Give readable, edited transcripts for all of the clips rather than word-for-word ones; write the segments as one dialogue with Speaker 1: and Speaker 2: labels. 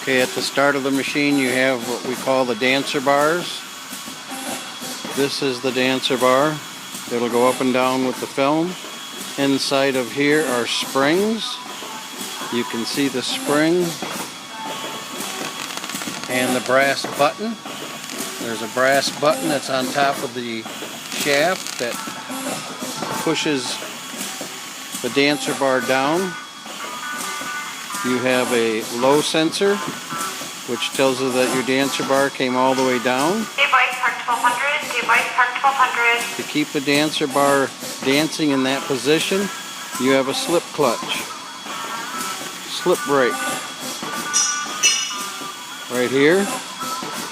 Speaker 1: Okay, at the start of the machine you have what we call the dancer bars. This is the dancer bar. It'll go up and down with the film. Inside of here are springs. You can see the spring and the brass button. There's a brass button that's on top of the shaft that pushes the dancer bar down. You have a low sensor, which tells you that your dancer bar came all the way down. To keep the dancer bar dancing in that position, you have a slip clutch, slip brake. Right here,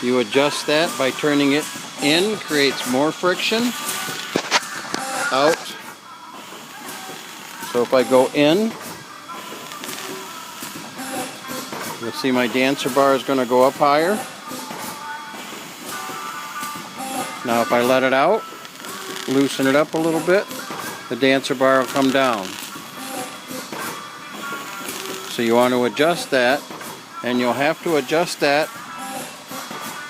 Speaker 1: you adjust that by turning it in, creates more friction. Out. So if I go in, you'll see my dancer bar is going to go up higher. Now if I let it out, loosen it up a little bit, the dancer bar will come down. So you want to adjust that, and you'll have to adjust that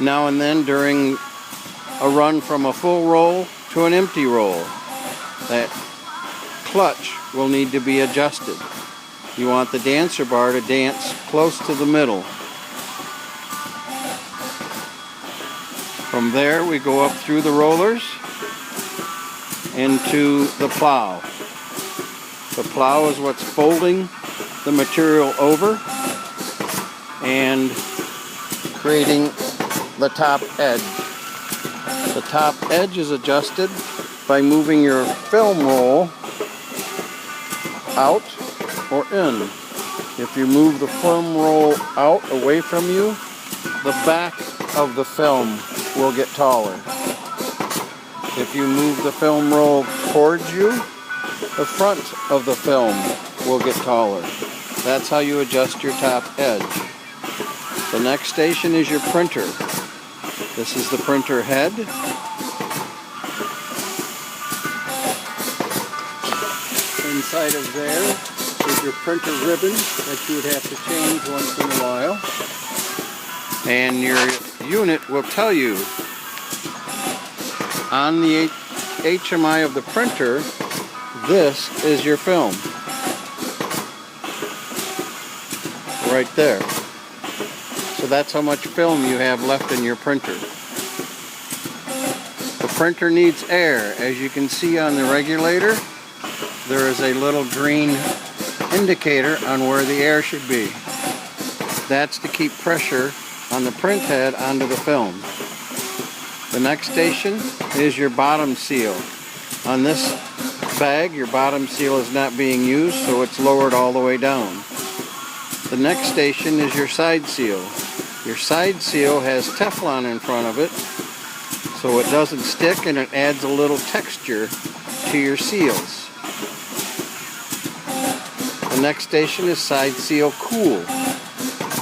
Speaker 1: now and then during a run from a full roll to an empty roll. That clutch will need to be adjusted. You want the dancer bar to dance close to the middle. From there we go up through the rollers into the plow. The plow is what's folding the material over and creating the top edge. The top edge is adjusted by moving your film roll out or in. If you move the film roll out away from you, the back of the film will get taller. If you move the film roll towards you, the front of the film will get taller. That's how you adjust your top edge. The next station is your printer. This is the printer head. Inside of there is your printer ribbon that you would have to change once in a while. And your unit will tell you on the HMI of the printer, this is your film. Right there. So that's how much film you have left in your printer. The printer needs air. As you can see on the regulator, there is a little green indicator on where the air should be. That's to keep pressure on the print head onto the film. The next station is your bottom seal. On this bag, your bottom seal is not being used, so it's lowered all the way down. The next station is your side seal. Your side seal has Teflon in front of it, so it doesn't stick and it adds a little texture to your seals. The next station is side seal cool.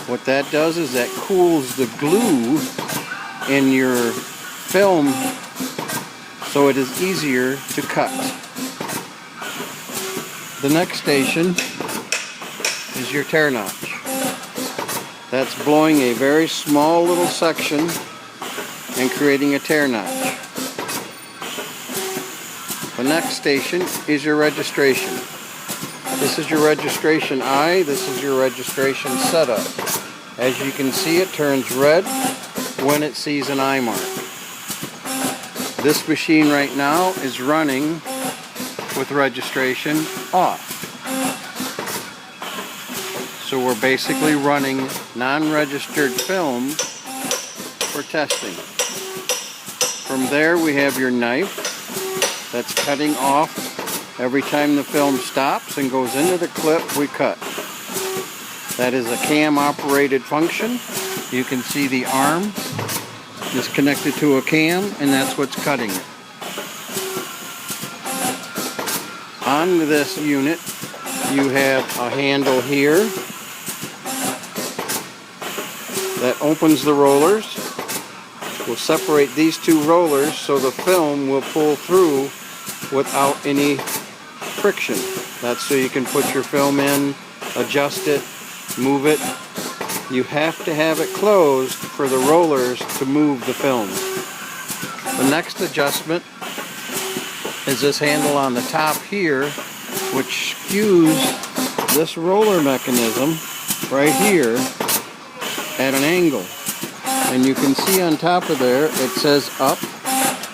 Speaker 1: What that does is that cools the glue in your film so it is easier to cut. The next station is your tear notch. That's blowing a very small little section and creating a tear notch. The next station is your registration. This is your registration eye, this is your registration setup. As you can see, it turns red when it sees an eye mark. This machine right now is running with registration off. So we're basically running non-registered film for testing. From there we have your knife that's cutting off. Every time the film stops and goes into the clip, we cut. That is a cam operated function. You can see the arm is connected to a cam, and that's what's cutting it. On this unit, you have a handle here that opens the rollers. We'll separate these two rollers so the film will pull through without any friction. That's so you can put your film in, adjust it, move it, You have to have it closed for the rollers to move the film. The next adjustment is this handle on the top here, which skews this roller mechanism right here at an angle. And you can see on top of there it says up,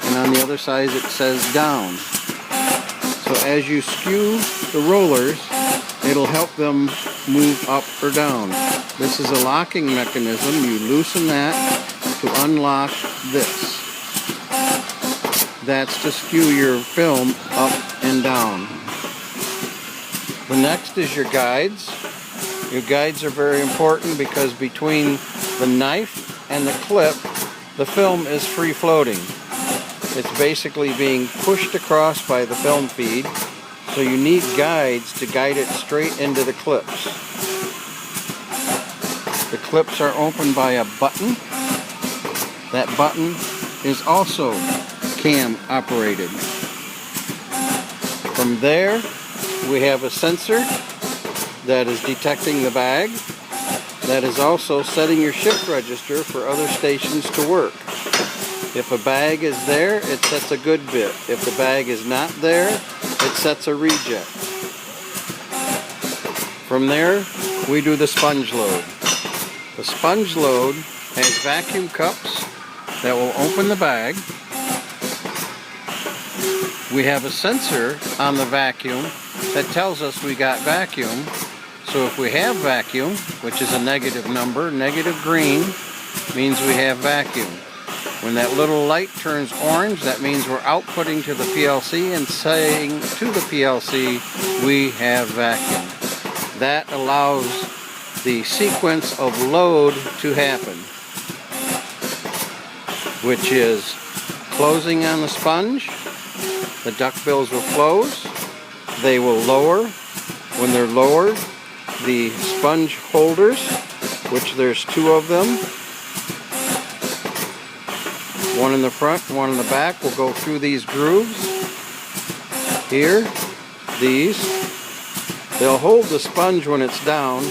Speaker 1: and on the other side it says down. So as you skew the rollers, it'll help them move up or down. This is a locking mechanism. You loosen that to unlock this. That's to skew your film up and down. The next is your guides. Your guides are very important because between the knife and the clip, the film is free floating. It's basically being pushed across by the film feed, so you need guides to guide it straight into the clips. The clips are opened by a button. That button is also cam operated. From there, we have a sensor that is detecting the bag. That is also setting your shift register for other stations to work. If a bag is there, it sets a good bit. If the bag is not there, it sets a reject. From there, we do the sponge load. The sponge load has vacuum cups that will open the bag. We have a sensor on the vacuum that tells us we got vacuum. So if we have vacuum, which is a negative number, negative green means we have vacuum. When that little light turns orange, that means we're outputting to the PLC and saying to the PLC, we have vacuum. That allows the sequence of load to happen, which is closing on the sponge. The duckbills will close. They will lower. When they're lowered, the sponge holders, which there's two of them, one in the front, one in the back, will go through these grooves. Here, these. They'll hold the sponge when it's down.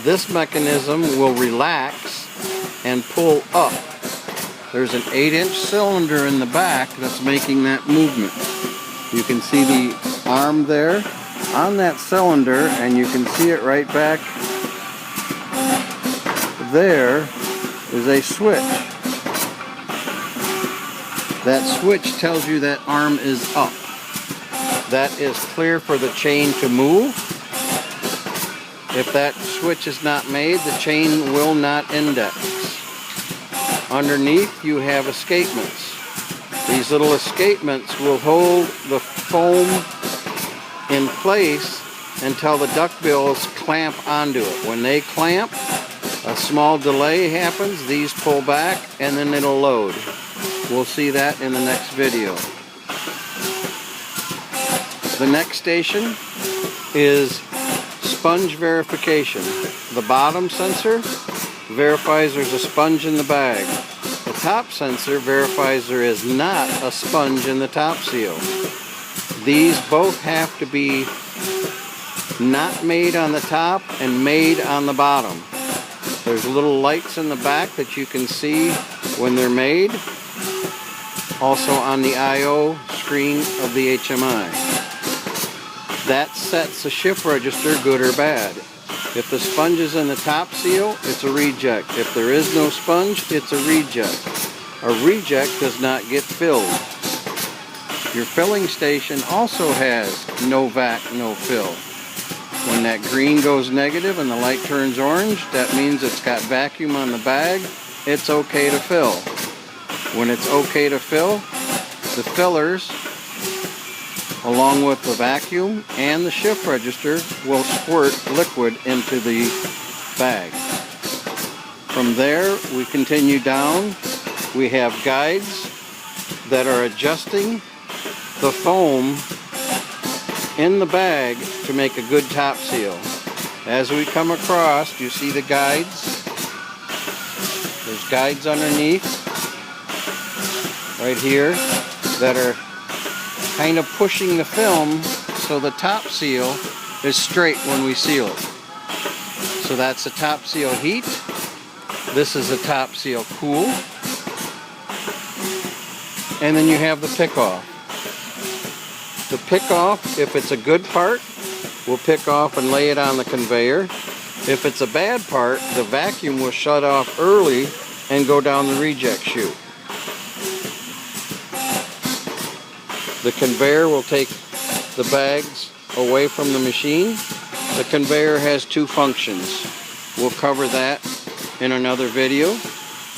Speaker 1: This mechanism will relax and pull up. There's an 8-inch cylinder in the back that's making that movement. You can see the arm there on that cylinder, and you can see it right back there is a switch. That switch tells you that arm is up. That is clear for the chain to move. If that switch is not made, the chain will not index. Underneath you have escapements. These little escapements will hold the foam in place until the duckbills clamp onto it. When they clamp, a small delay happens, these pull back, and then it'll load. We'll see that in the next video. The next station is sponge verification. The bottom sensor verifies there's a sponge in the bag. The top sensor verifies there is not a sponge in the top seal. These both have to be not made on the top and made on the bottom. There's little lights in the back that you can see when they're made. Also on the I/O screen of the HMI. That sets the shift register good or bad. If the sponge is in the top seal, it's a reject. If there is no sponge, it's a reject. A reject does not get filled. Your filling station also has no vac, no fill. When that green goes negative and the light turns orange, that means it's got vacuum on the bag. It's okay to fill. When it's okay to fill, the fillers, along with the vacuum and the shift register, will squirt liquid into the bag. From there, we continue down. We have guides that are adjusting the foam in the bag to make a good top seal. As we come across, you see the guides. There's guides underneath, right here, that are kind of pushing the film so the top seal is straight when we seal it. So that's the top seal heat. This is a top seal cool. And then you have the pick-off. The pick-off, if it's a good part, we'll pick off and lay it on the conveyor. If it's a bad part, the vacuum will shut off early and go down the reject chute. The conveyor will take the bags away from the machine. The conveyor has two functions. We'll cover that in another video.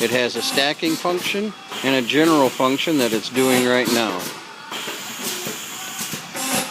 Speaker 1: It has a stacking function and a general function that it's doing right now.